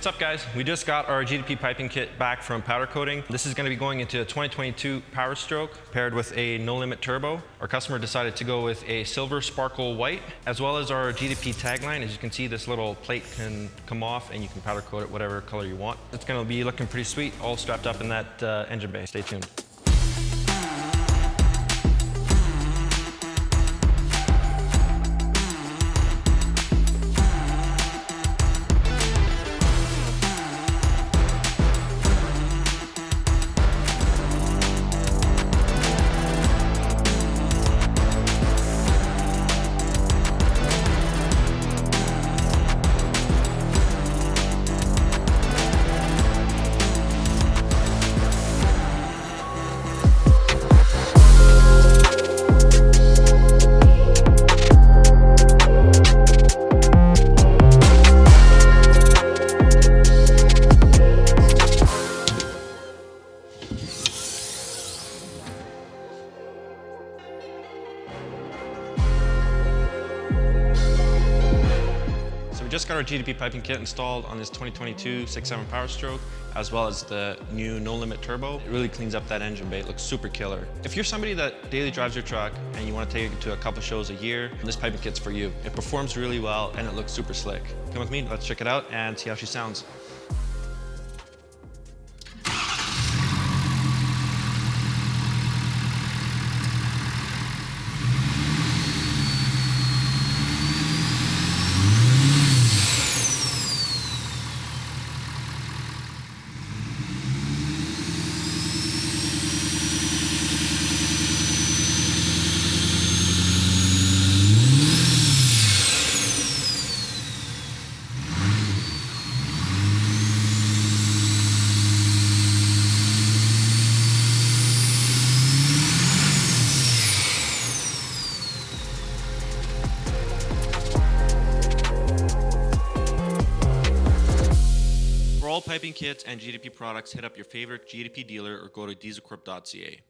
What's up, guys? We just got our GDP piping kit back from powder coating. This is going to be going into a 2022 Powerstroke paired with a no limit turbo. Our customer decided to go with a silver sparkle white, as well as our GDP tagline. As you can see, this little plate can come off and you can powder coat it whatever color you want. It's going to be looking pretty sweet, all strapped up in that engine bay. Stay tuned. We just got our GDP piping kit installed on this 2022 6.7 Powerstroke, as well as the new no limit turbo. It really cleans up that engine bay. It looks super killer. If you're somebody that daily drives your truck and you want to take it to a couple shows a year, this piping kit's for you. It performs really well and it looks super slick. Come with me, let's check it out and see how she sounds. For all piping kits and GDP products, hit up your favorite GDP dealer or go to dieselcorp.ca.